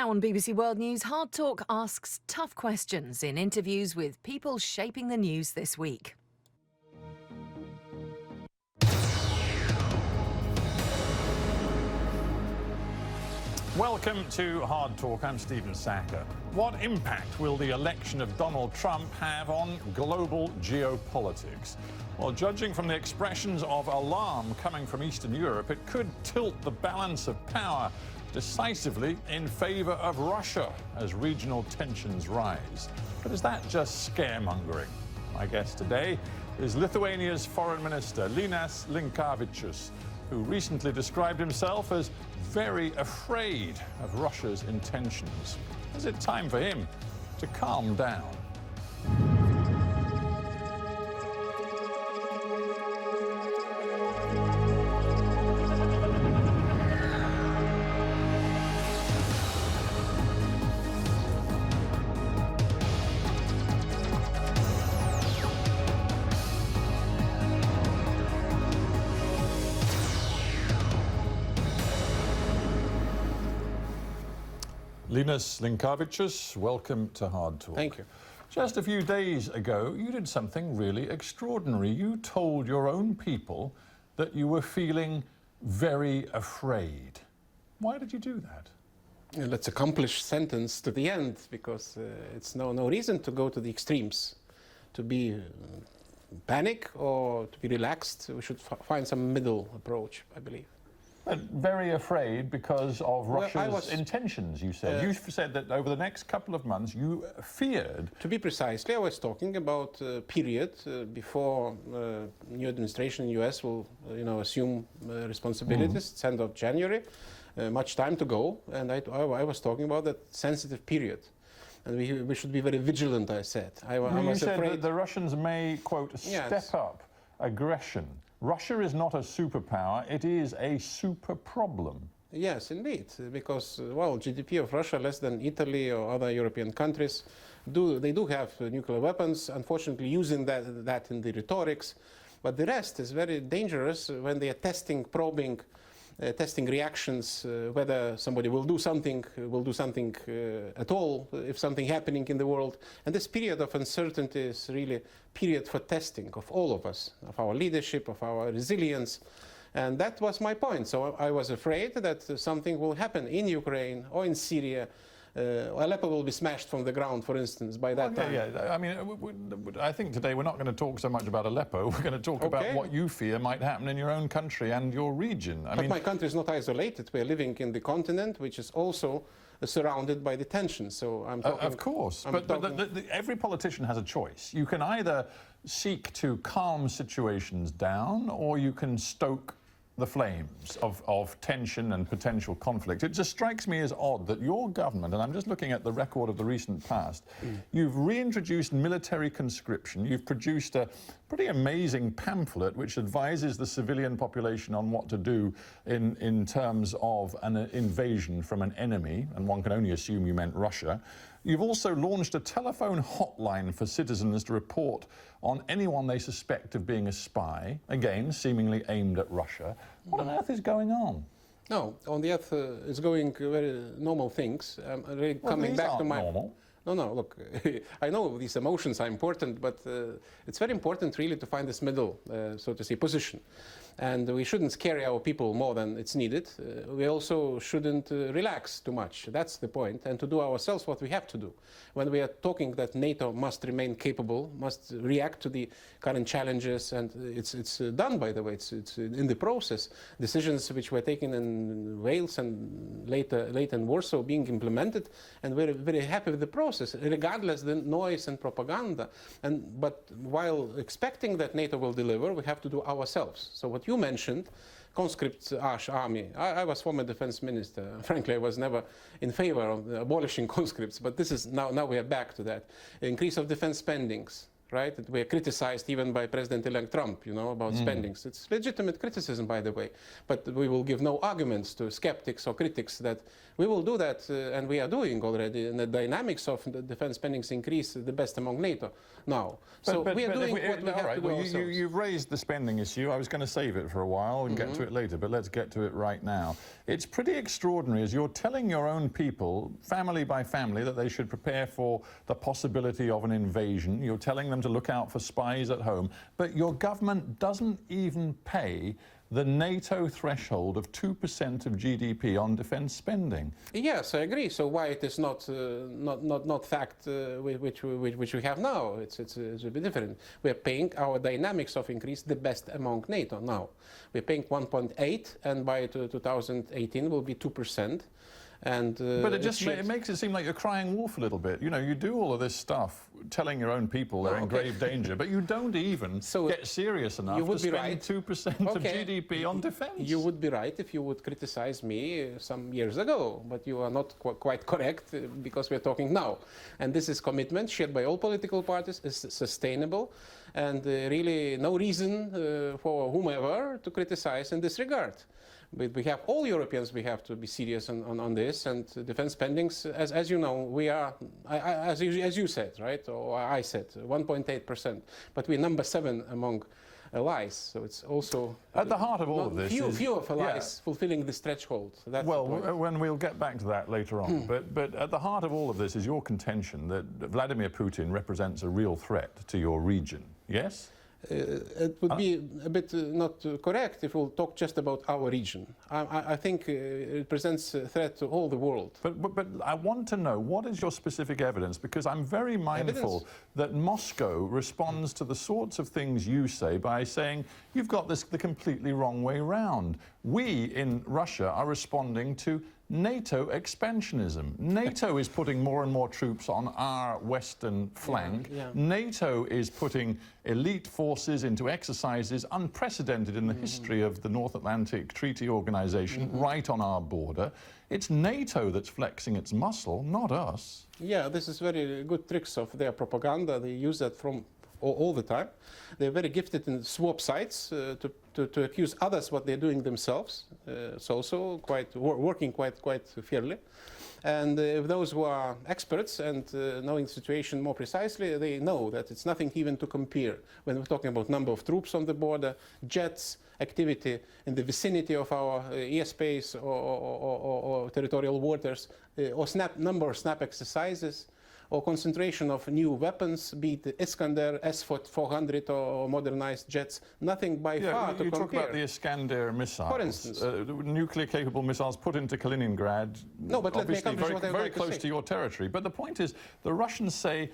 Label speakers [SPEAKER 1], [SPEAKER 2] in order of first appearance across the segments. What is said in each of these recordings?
[SPEAKER 1] Now on BBC World News, Hardtalk asks tough questions in interviews with people shaping the news this week.
[SPEAKER 2] Welcome to Hard Talk. I'm Stephen Sacker. What impact will the election of Donald Trump have on global geopolitics? Well, judging from the expressions of alarm coming from Eastern Europe, it could tilt the balance of power decisively in favour of Russia as regional tensions rise. But is that just scaremongering? My guest today is Lithuania's Foreign Minister, Linas Linkevicius, who recently described himself as very afraid of Russia's intentions. Is it time for him to calm down? Linas Linkevicius, welcome to Hard Talk.
[SPEAKER 3] Thank you.
[SPEAKER 2] Just a few days ago, you did something really extraordinary. You told your own people that you were feeling very afraid. Why did you do that?
[SPEAKER 3] Let's accomplish sentence to the end, because it's no reason to go to the extremes. To be panic or to be relaxed, we should find some middle approach, I believe.
[SPEAKER 2] But very afraid because of Russia's intentions, you said. You said that over the next couple of months you feared...
[SPEAKER 3] To be precisely, I was talking about a period before new administration in the US will assume responsibilities. It's end of January, much time to go, and I was talking about that sensitive period. And we should be very vigilant, I said.
[SPEAKER 2] You said that the Russians may, quote, step up aggression. Russia is not a superpower, it is a super problem.
[SPEAKER 3] Yes, indeed, because, well, GDP of Russia less than Italy or other European countries. They do have nuclear weapons, unfortunately using that in the rhetorics, but the rest is very dangerous when they are testing, probing, testing reactions, whether somebody will do something at all, if something happening in the world. And this period of uncertainty is really a period for testing of all of us, of our leadership, of our resilience. And that was my point. So I was afraid that something will happen in Ukraine or in Syria. Aleppo will be smashed from the ground, for instance, by that time.
[SPEAKER 2] Yeah. I mean, I think today we're not going to talk so much about Aleppo. We're going to talk about what you fear might happen in your own country and your region.
[SPEAKER 3] But my country is not isolated. We're living in the continent, which is also surrounded by the tensions. So I'm talking...
[SPEAKER 2] Of course, but every politician has a choice. You can either seek to calm situations down, or you can stoke the flames of tension and potential conflict. It just strikes me as odd that your government, and I'm just looking at the record of the recent past, you've reintroduced military conscription, you've produced a pretty amazing pamphlet which advises the civilian population on what to do in terms of an invasion from an enemy, and one can only assume you meant Russia. You've also launched a telephone hotline for citizens to report on anyone they suspect of being a spy, again, seemingly aimed at Russia. What on earth is going on?
[SPEAKER 3] No, on the earth is going very normal things. Really coming back to my...
[SPEAKER 2] normal.
[SPEAKER 3] No, look, I know these emotions are important, but it's very important really to find this middle, so to say, position. And we shouldn't scare our people more than it's needed. We also shouldn't relax too much. That's the point. And to do ourselves what we have to do. When we are talking that NATO must remain capable, must react to the current challenges, and it's done, by the way, it's in the process. Decisions which were taken in Wales and later in Warsaw being implemented, and we're very happy with the process, regardless the noise and propaganda. But while expecting that NATO will deliver, we have to do ourselves. So what you mentioned, conscript army. I was former defense minister. Frankly, I was never in favor of abolishing conscripts, but this is now we are back to that. Increase of defense spendings. right? That we are criticized even by President-elect Trump, you know, about spendings. It's legitimate criticism, by the way. But we will give no arguments to skeptics or critics that we will do that, and we are doing already. And the dynamics of the defense spendings increase the best among NATO now. So we are doing what we have to do ourselves.
[SPEAKER 2] You've raised the spending issue. I was going to save it for a while and get to it later, but let's get to it right now. It's pretty extraordinary as you're telling your own people, family by family, that they should prepare for the possibility of an invasion. You're telling them to look out for spies at home, but your government doesn't even pay the NATO threshold of 2% of GDP on defense spending.
[SPEAKER 3] Yes, I agree. So why it is not fact which we have now? It's a bit different. We are paying our dynamics of increase the best among NATO now. We're paying 1.8, and by 2018 will be 2%. And,
[SPEAKER 2] but it makes it seem like you're crying wolf a little bit. You know, you do all of this stuff telling your own people they're in grave danger, but you don't even get serious enough to spend 2% of GDP on defense.
[SPEAKER 3] You would be right if you would criticize me some years ago, but you are not quite correct because we're talking now. And this is commitment shared by all political parties, is sustainable, and really no reason for whomever to criticize in this regard. But we have all Europeans, we have to be serious on this, and defense spendings, as you know, we are, as you said, right, or I said, 1.8%, but we're number 7 among allies, so it's also
[SPEAKER 2] at the heart of all of this.
[SPEAKER 3] Few of allies fulfilling the threshold. That's
[SPEAKER 2] well, when we'll get back to that later on. But at the heart of all of this is your contention that Vladimir Putin represents a real threat to your region. Yes?
[SPEAKER 3] It would be a bit not correct if we'll talk just about our region. I think it presents a threat to all the world.
[SPEAKER 2] But I want to know, what is your specific evidence? Because I'm very mindful that Moscow responds to the sorts of things you say by saying, you've got this the completely wrong way round. We in Russia are responding to NATO expansionism. NATO is putting more and more troops on our western flank. NATO is putting elite forces into exercises unprecedented in the history of the North Atlantic Treaty Organization right on our border. It's NATO that's flexing its muscle, not us.
[SPEAKER 3] Yeah, this is very good tricks of their propaganda. They use that from all the time. They're very gifted in swap sites to accuse others what they're doing themselves. It's also working quite fairly. And if those who are experts and knowing the situation more precisely, they know that it's nothing even to compare when we're talking about number of troops on the border, jets, activity in the vicinity of our airspace or territorial waters, or number of snap exercises, or concentration of new weapons, be it Iskander, S-400 or modernized jets, nothing by far to compare.
[SPEAKER 2] You talk about the Iskander missiles.
[SPEAKER 3] For instance.
[SPEAKER 2] Nuclear-capable missiles put into Kaliningrad,
[SPEAKER 3] no, but
[SPEAKER 2] obviously very close to your territory. But the point is, the Russians say,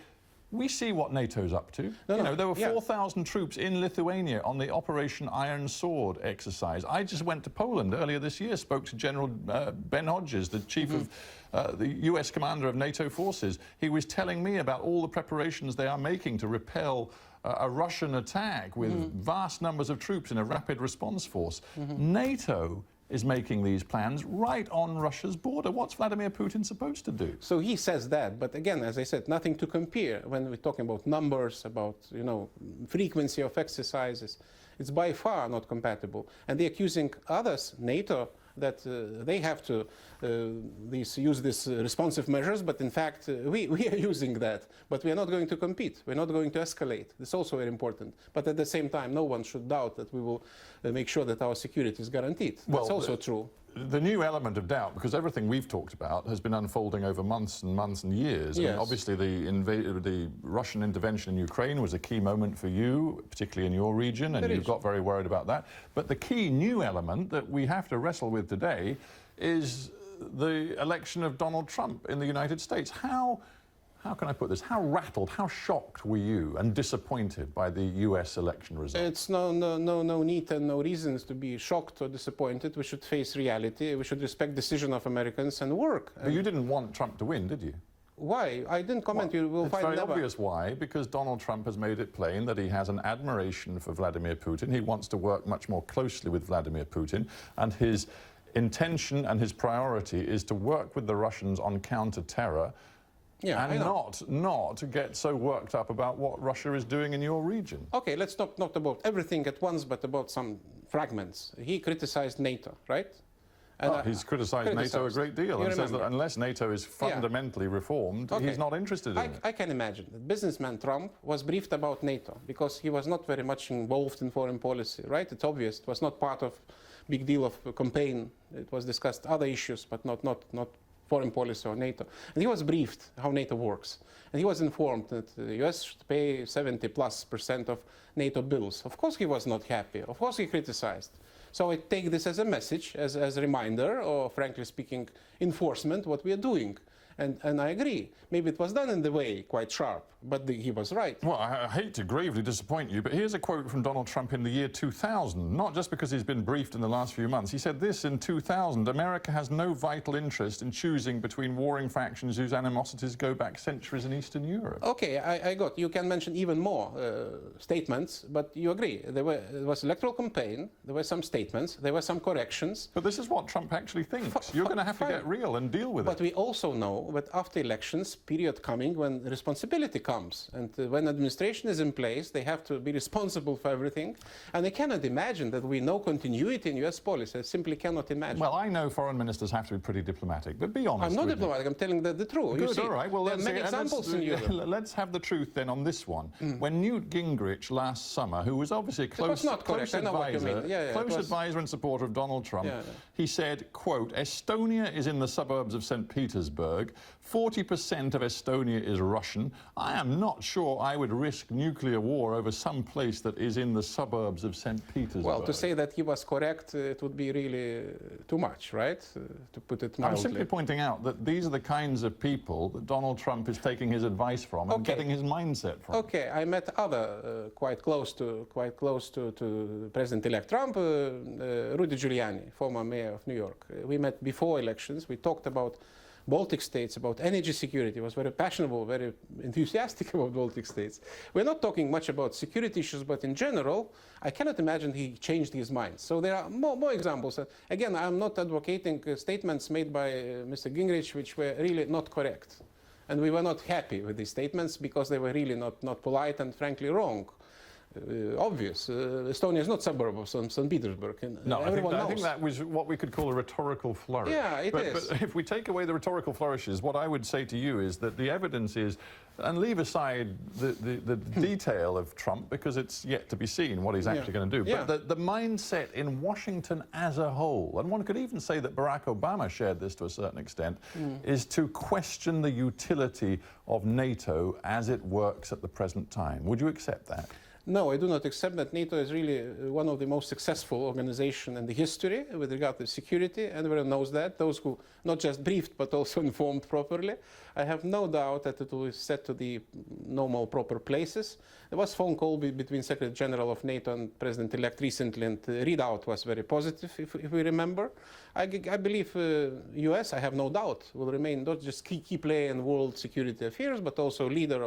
[SPEAKER 2] we see what NATO's up to. There were 4,000 troops in Lithuania on the Operation Iron Sword exercise. I just went to Poland earlier this year, spoke to General Ben Hodges, the chief of the US commander of NATO forces. He was telling me about all the preparations they are making to repel a Russian attack with vast numbers of troops in a rapid response force. NATO is making these plans right on Russia's border. What's Vladimir Putin supposed to do?
[SPEAKER 3] So he says that, but again, as I said, nothing to compare when we're talking about numbers, about frequency of exercises. It's by far not compatible. And they're accusing others, NATO, that they have to use these responsive measures, but in fact we are using that. But we are not going to compete. We're not going to escalate. It's also very important. But at the same time, no one should doubt that we will make sure that our security is guaranteed. That's also true.
[SPEAKER 2] The new element of doubt, because everything we've talked about has been unfolding over months and months and years.
[SPEAKER 3] Yes.
[SPEAKER 2] I mean, obviously, the Russian intervention in Ukraine was a key moment for you, particularly in your region, and you've got very worried about that. But the key new element that we have to wrestle with today is the election of Donald Trump in the United States. How can I put this? How rattled, how shocked were you and disappointed by the US election results?
[SPEAKER 3] It's no need and no reasons to be shocked or disappointed. We should face reality. We should respect the decision of Americans and work.
[SPEAKER 2] But you didn't want Trump to win, did you?
[SPEAKER 3] Why? I didn't comment. You will find
[SPEAKER 2] It's very obvious why, because Donald Trump has made it plain that he has an admiration for Vladimir Putin. He wants to work much more closely with Vladimir Putin, and his intention and his priority is to work with the Russians on counter-terror.
[SPEAKER 3] Yeah, I
[SPEAKER 2] and
[SPEAKER 3] know.
[SPEAKER 2] not get so worked up about what Russia is doing in your region.
[SPEAKER 3] Okay, let's talk not about everything at once, but about some fragments. He criticized NATO, right? And
[SPEAKER 2] He's criticised NATO a great deal and says that unless NATO is fundamentally reformed, he's not interested in it.
[SPEAKER 3] I can imagine that businessman Trump was briefed about NATO because he was not very much involved in foreign policy, right? It's obvious. It was not part of big deal of campaign. It was discussed other issues, but not foreign policy or NATO. And he was briefed how NATO works. And he was informed that the US should pay 70+% of NATO bills. Of course he was not happy. Of course he criticized. So I take this as a message, as a reminder, or frankly speaking, enforcement, what we are doing. And I agree. Maybe it was done in the way, quite sharp, but he was right.
[SPEAKER 2] Well, I hate to gravely disappoint you, but here's a quote from Donald Trump in the year 2000, not just because he's been briefed in the last few months. He said this in 2000, America has no vital interest in choosing between warring factions whose animosities go back centuries in Eastern Europe.
[SPEAKER 3] Okay, I got. You can mention even more statements, but you agree. There was electoral campaign, there were some statements, there were some corrections.
[SPEAKER 2] But this is what Trump actually thinks. You're going to have to get real and deal with it.
[SPEAKER 3] But we also know that after elections, period coming when responsibility comes. And when administration is in place, they have to be responsible for everything. And I cannot imagine that we know continuity in US policy. I simply cannot imagine.
[SPEAKER 2] Well, I know foreign ministers have to be pretty diplomatic, but be honest.
[SPEAKER 3] I'm not diplomatic, I'm telling the truth.
[SPEAKER 2] Good,
[SPEAKER 3] you see,
[SPEAKER 2] all right. Well,
[SPEAKER 3] there are many examples in Europe.
[SPEAKER 2] Let's have the truth then on this one. When Newt Gingrich last summer, who was obviously a close advisor and supporter of Donald Trump, he said, quote, Estonia is in the suburbs of St. Petersburg. 40% of Estonia is Russian. I am not sure I would risk nuclear war over some place that is in the suburbs of St. Petersburg.
[SPEAKER 3] Well, to say that he was correct, it would be really too much, right? To put it mildly.
[SPEAKER 2] I'm simply pointing out that these are the kinds of people that Donald Trump is taking his advice from and getting his mindset from.
[SPEAKER 3] Okay, I met other quite close to President-elect Trump, Rudy Giuliani, former mayor of New York. We met before elections. We talked about Baltic states, about energy security. He was very passionate, very enthusiastic about Baltic states. We're not talking much about security issues, but in general, I cannot imagine he changed his mind. So there are more examples. Again, I'm not advocating statements made by Mr. Gingrich which were really not correct. And we were not happy with these statements because they were really not polite and frankly wrong. Obvious. Estonia is not suburb of St. Petersburg. And
[SPEAKER 2] no, I think that was what we could call a rhetorical flourish.
[SPEAKER 3] Yeah, it is.
[SPEAKER 2] But if we take away the rhetorical flourishes, what I would say to you is that the evidence is, and leave aside the detail of Trump, because it's yet to be seen what he's actually going to do, but the mindset in Washington as a whole, and one could even say that Barack Obama shared this to a certain extent, is to question the utility of NATO as it works at the present time. Would you accept that?
[SPEAKER 3] No, I do not accept that. NATO is really one of the most successful organizations in the history with regard to security. Everyone knows that. Those who not just briefed but also informed properly. I have no doubt that it will be set to the normal proper places. There was a phone call between Secretary General of NATO and President-elect recently, and the readout was very positive, if we remember. I believe US, I have no doubt, will remain not just key player in world security affairs, but also leader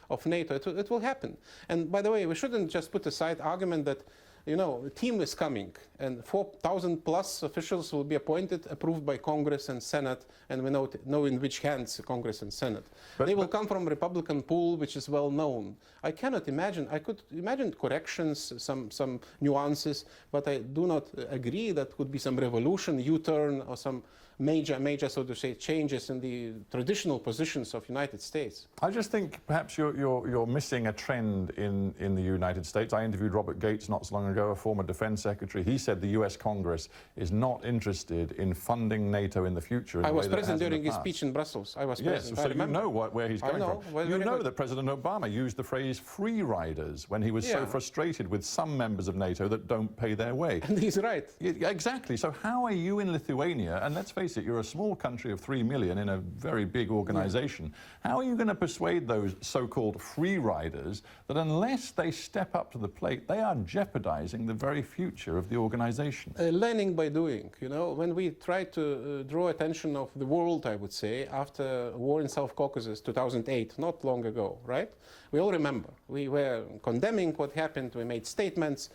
[SPEAKER 3] of NATO. It will happen. And by the way, we shouldn't just put aside argument that, you know, the team is coming and 4,000 plus officials will be appointed, approved by Congress and Senate, and we know in which hands Congress and Senate. They will come from Republican pool, which is well known. I cannot imagine, I could imagine corrections, some nuances, but I do not agree that could be some revolution, U-turn, or some major, so to say, changes in the traditional positions of United States.
[SPEAKER 2] I just think perhaps you're missing a trend in the United States. I interviewed Robert Gates not so long ago, a former defense secretary. He said the US Congress is not interested in funding NATO in the future.
[SPEAKER 3] I was present during his speech in Brussels. I was present.
[SPEAKER 2] Yes, so you know where he's coming from. You know that President Obama used the phrase free riders when he was so frustrated with some members of NATO that don't pay their way.
[SPEAKER 3] And he's right.
[SPEAKER 2] Exactly. So how are you in Lithuania, and let's face it, you're a small country of 3 million in a very big organization. How are you going to persuade those so-called free riders that unless they step up to the plate, they are jeopardizing the very future of the organization?
[SPEAKER 3] Learning by doing. You know, when we try to draw attention of the world, I would say, after war in South Caucasus, 2008, not long ago, right? We all remember. We were condemning what happened. We made statements.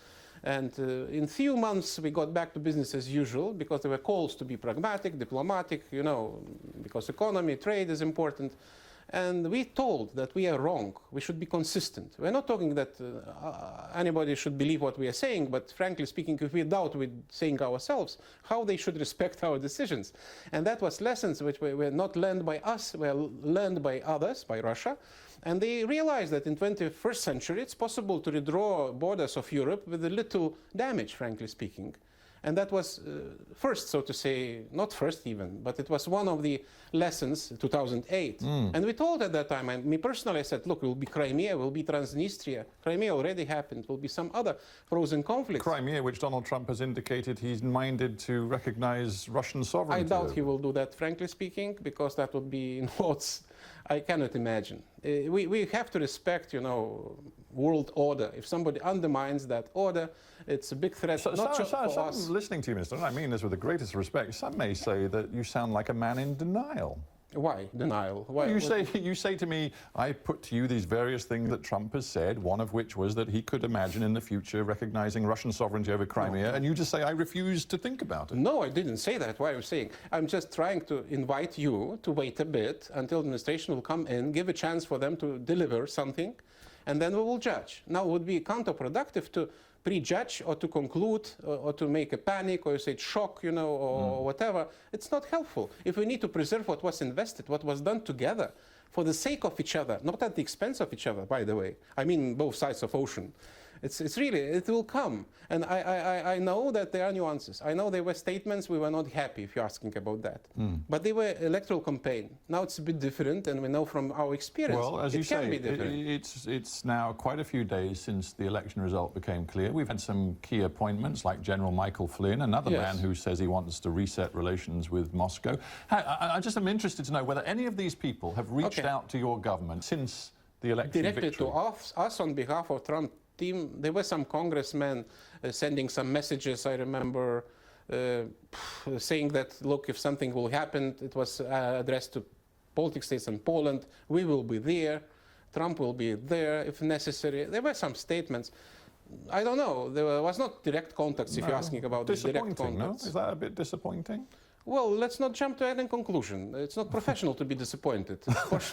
[SPEAKER 3] And in few months, we got back to business as usual because there were calls to be pragmatic, diplomatic, you know, because economy, trade is important. And we told that we are wrong. We should be consistent. We're not talking that anybody should believe what we are saying, but frankly speaking, if we doubt we're saying ourselves, how they should respect our decisions. And that was lessons which were not learned by us, were learned by others, by Russia. And they realized that in 21st century, it's possible to redraw borders of Europe with a little damage, frankly speaking. And that was first, so to say, not first even, but it was one of the lessons, 2008. And we told at that time, and me personally, I said, look, it will be Crimea, it will be Transnistria. Crimea already happened, it will be some other frozen conflicts.
[SPEAKER 2] Crimea, which Donald Trump has indicated he's minded to recognize Russian sovereignty.
[SPEAKER 3] I doubt he will do that, frankly speaking, because that would be in odds I cannot imagine. We have to respect, you know, world order. If somebody undermines that order, it's a big threat, not just for us.
[SPEAKER 2] Listening to you, Minister, and I mean this with the greatest respect, some may say that you sound like a man in denial.
[SPEAKER 3] Why denial? Why?
[SPEAKER 2] You say to me, I put to you these various things that Trump has said, one of which was that he could imagine in the future recognizing Russian sovereignty over Crimea, and you just say, I refuse to think about it.
[SPEAKER 3] No, I didn't say that. Why are you saying? I'm just trying to invite you to wait a bit until the administration will come in, give a chance for them to deliver something, and then we will judge. Now, it would be counterproductive to prejudge or to conclude or to make a panic or you say shock, you know, or whatever. It's not helpful. If we need to preserve what was invested, what was done together for the sake of each other, not at the expense of each other, by the way. I mean both sides of ocean. It's really, it will come. And I know that there are nuances. I know there were statements we were not happy, if you're asking about that. But they were electoral campaign. Now it's a bit different, and we know from our experience
[SPEAKER 2] well, as you
[SPEAKER 3] it can
[SPEAKER 2] say,
[SPEAKER 3] be different.
[SPEAKER 2] it's now quite a few days since the election result became clear. We've had some key appointments, like General Michael Flynn, another man who says he wants to reset relations with Moscow. I just am interested to know whether any of these people have reached out to your government since the election
[SPEAKER 3] Directly
[SPEAKER 2] victory.
[SPEAKER 3] to us on behalf of Trump team. There were some congressmen sending some messages, I remember, saying that, look, if something will happen, it was addressed to Baltic states and Poland, we will be there, Trump will be there if necessary. There were some statements. I don't know, there was not direct contacts, if you're asking about the direct contacts.
[SPEAKER 2] No? Is that a bit disappointing?
[SPEAKER 3] Well, let's not jump to any conclusion. It's not professional to be disappointed. It's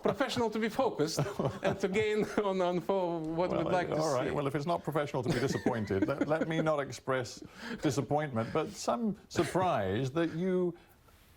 [SPEAKER 3] professional to be focused and to gain on for what we'd like to see.
[SPEAKER 2] All right, well, if it's not professional to be disappointed, let me not express disappointment, but some surprise that you,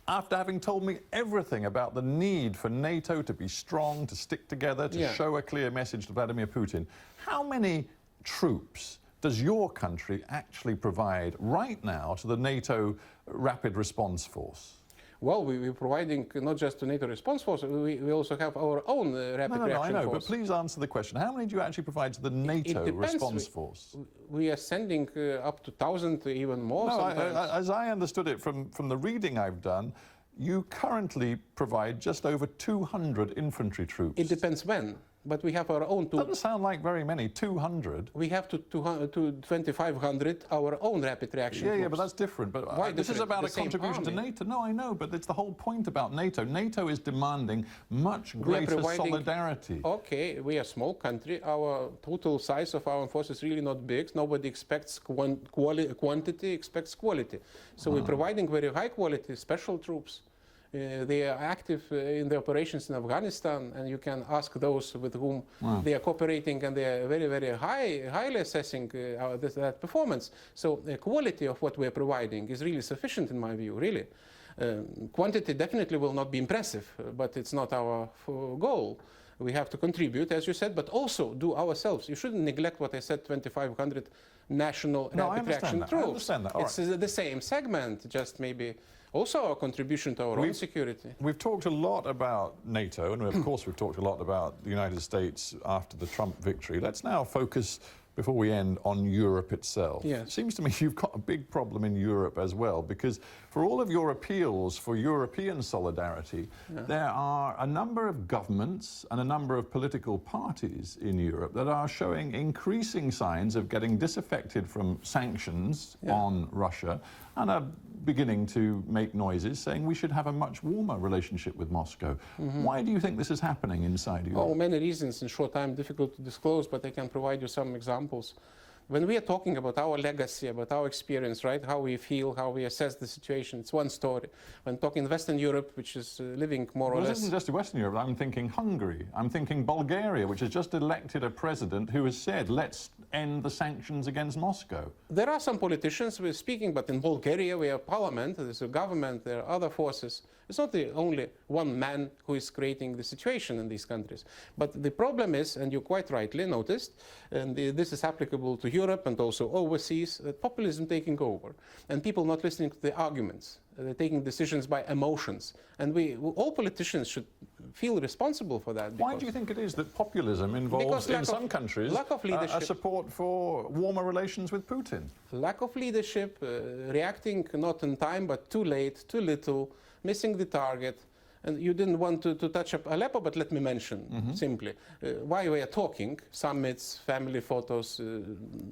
[SPEAKER 2] after having told me everything about the need for NATO to be strong, to stick together, to show a clear message to Vladimir Putin, how many troops does your country actually provide right now to the NATO Rapid Response Force?
[SPEAKER 3] Well, we're providing not just to NATO Response Force, we also have our own Rapid Reaction
[SPEAKER 2] I know,
[SPEAKER 3] Force.
[SPEAKER 2] but please answer the question. How many do you actually provide to the NATO Response Force?
[SPEAKER 3] We are sending up to 1,000, even more sometimes.
[SPEAKER 2] As I understood it from the reading I've done, you currently provide just over 200 infantry troops.
[SPEAKER 3] It depends when. But we have our own
[SPEAKER 2] Doesn't sound like very many, 200.
[SPEAKER 3] We have to 2,500 our own rapid reaction troops.
[SPEAKER 2] Yeah, but that's different. But
[SPEAKER 3] Why
[SPEAKER 2] this is about
[SPEAKER 3] the
[SPEAKER 2] a contribution to NATO. No, I know, but it's the whole point about NATO. NATO is demanding much greater solidarity.
[SPEAKER 3] Okay, we are a small country. Our total size of our force is really not big. Nobody expects quantity, expects quality. So we're providing very high quality special troops. They are active in the operations in Afghanistan, and you can ask those with whom they are cooperating, and they are very, very highly assessing that performance. So the quality of what we are providing is really sufficient in my view, really. Quantity definitely will not be impressive, but it's not our goal. We have to contribute, as you said, but also do ourselves. You shouldn't neglect what I said, 2,500 national rapid reaction troops.
[SPEAKER 2] I understand that.
[SPEAKER 3] It's the same segment, just maybe also our contribution to our own security.
[SPEAKER 2] We've talked a lot about NATO, and of course we've talked a lot about the United States after the Trump victory. Let's now focus, before we end, on Europe itself.
[SPEAKER 3] Yes.
[SPEAKER 2] It seems to me you've got a big problem in Europe as well, because for all of your appeals for European solidarity, there are a number of governments and a number of political parties in Europe that are showing increasing signs of getting disaffected from sanctions on Russia and are beginning to make noises saying we should have a much warmer relationship with Moscow. Why do you think this is happening inside Europe?
[SPEAKER 3] Oh, many reasons. In short time, difficult to disclose, but I can provide you some examples. When we are talking about our legacy, about our experience, right, how we feel, how we assess the situation, it's one story. When talking Western Europe, which is living more or
[SPEAKER 2] Well,
[SPEAKER 3] less...
[SPEAKER 2] this isn't just Western Europe. I'm thinking Hungary. I'm thinking Bulgaria, which has just elected a president who has said, let's end the sanctions against Moscow.
[SPEAKER 3] There are some politicians who are speaking, but in Bulgaria we have parliament, there's a government, there are other forces. It's not the only one man who is creating the situation in these countries. But the problem is, and you quite rightly noticed, and this is applicable to Europe and also overseas, populism taking over, and people not listening to the arguments. They're taking decisions by emotions. And all politicians should feel responsible for that.
[SPEAKER 2] Why do you think it is that populism involves, in some countries, a support for warmer relations with Putin?
[SPEAKER 3] Lack of leadership, reacting not in time, but too late, too little, missing the target. And you didn't want to touch up Aleppo, but let me mention simply why we are talking. Summits, family photos,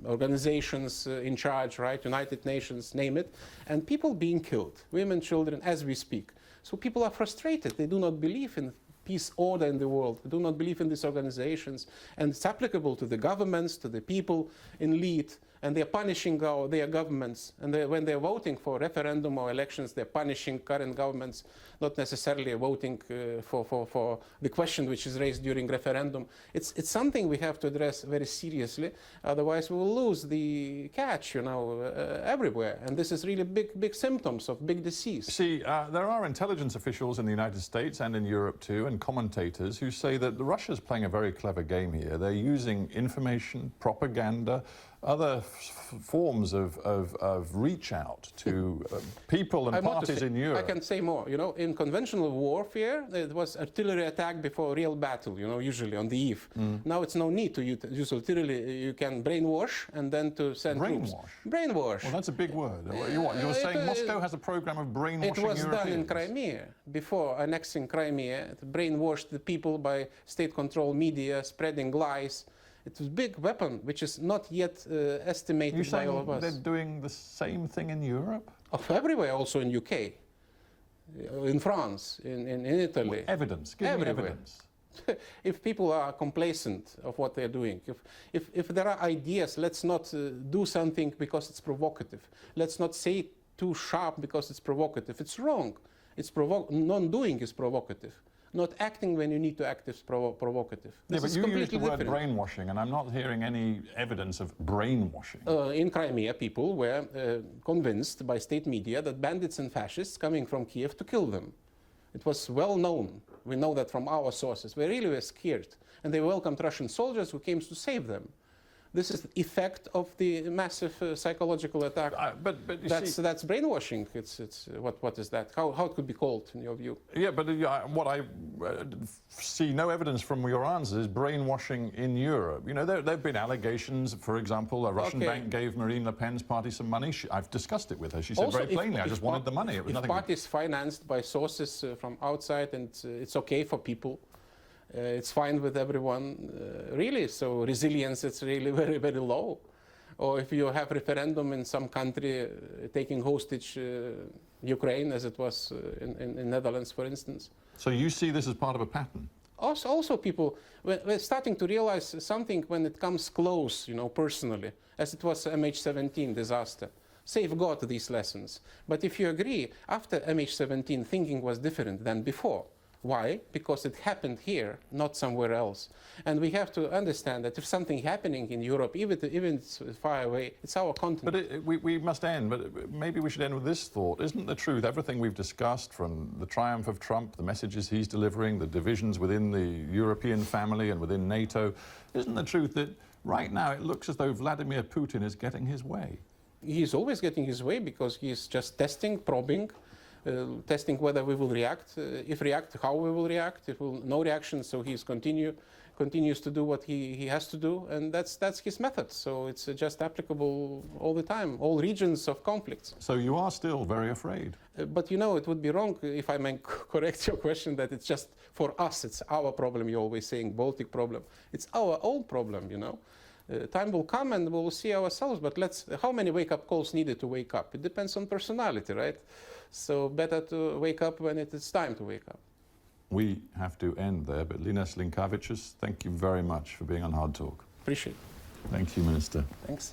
[SPEAKER 3] organizations in charge, right? United Nations, name it. And people being killed, women, children, as we speak. So people are frustrated. They do not believe in peace order in the world. They do not believe in these organizations. And it's applicable to the governments, to the people in lead. And they're punishing their governments. And when they're voting for referendum or elections, they're punishing current governments, not necessarily voting for the question which is raised during referendum. It's something we have to address very seriously. Otherwise, we will lose the catch, everywhere. And this is really big symptoms of big disease.
[SPEAKER 2] See, there are intelligence officials in the United States and in Europe too, and commentators who say that Russia's playing a very clever game here. They're using information, propaganda, other forms of reach out to people and parties in Europe.
[SPEAKER 3] I can say more. In conventional warfare, it was artillery attack before real battle, usually on the eve. Now it's no need to use artillery. You can brainwash and then to send troops. Brainwash.
[SPEAKER 2] Well, that's a big word. You're saying Moscow has a program of brainwashing Europeans?
[SPEAKER 3] It was done in Crimea. Before annexing Crimea, it brainwashed the people by state-controlled media, spreading lies. It was a big weapon, which is not yet estimated by all of us.
[SPEAKER 2] They're doing the same thing in Europe?
[SPEAKER 3] Everywhere, also in UK, in France, in Italy.
[SPEAKER 2] Well, evidence. Give me evidence.
[SPEAKER 3] If people are complacent of what they're doing, if there are ideas, let's not do something because it's provocative. Let's not say it too sharp because it's provocative. It's wrong. Non-doing is provocative. Not acting when you need to act is provocative.
[SPEAKER 2] Yeah, but you used the word brainwashing, and I'm not hearing any evidence of brainwashing.
[SPEAKER 3] In Crimea, people were convinced by state media that bandits and fascists coming from Kiev to kill them. It was well known. We know that from our sources. They really were scared, and they welcomed Russian soldiers who came to save them. This is the effect of the massive psychological attack.
[SPEAKER 2] But
[SPEAKER 3] that's brainwashing. What is that? How it could be called in your view?
[SPEAKER 2] Yeah, but what I see no evidence from your answers is brainwashing in Europe. There have been allegations. For example, a Russian bank gave Marine Le Pen's party some money. I've discussed it with her. She said very plainly, I just wanted the money. It was nothing.
[SPEAKER 3] If party is financed by sources from outside, and it's okay for people. It's fine with everyone, really. So resilience, it's really very, very low. Or if you have referendum in some country taking hostage Ukraine, as it was in Netherlands, for instance.
[SPEAKER 2] So you see this as part of a pattern?
[SPEAKER 3] Also people, we're starting to realize something when it comes close, personally, as it was MH17 disaster. Safeguard these lessons. But if you agree, after MH17, thinking was different than before. Why? Because it happened here, not somewhere else. And we have to understand that if something happening in Europe, even it's far away, it's our continent.
[SPEAKER 2] But we must end, but maybe we should end with this thought. Isn't the truth, everything we've discussed, from the triumph of Trump, the messages he's delivering, the divisions within the European family and within NATO, isn't the truth that right now it looks as though Vladimir Putin is getting his way?
[SPEAKER 3] He's always getting his way because he's just testing, probing, testing whether we will react, if react, how we will react, if no reaction, so he's continues to do what he has to do, and that's his method. So it's just applicable all the time, all regions of conflicts.
[SPEAKER 2] So you are still very afraid?
[SPEAKER 3] But it would be wrong if I may correct your question that it's just for us, it's our problem. You're always saying Baltic problem. It's our own problem, Time will come and we'll see ourselves, but how many wake-up calls needed to wake up? It depends on personality, right? So better to wake up when it is time to wake up.
[SPEAKER 2] We have to end there, but Linas Linkevicius, thank you very much for being on Hard Talk.
[SPEAKER 3] Appreciate it.
[SPEAKER 2] Thank you, Minister.
[SPEAKER 3] Thanks.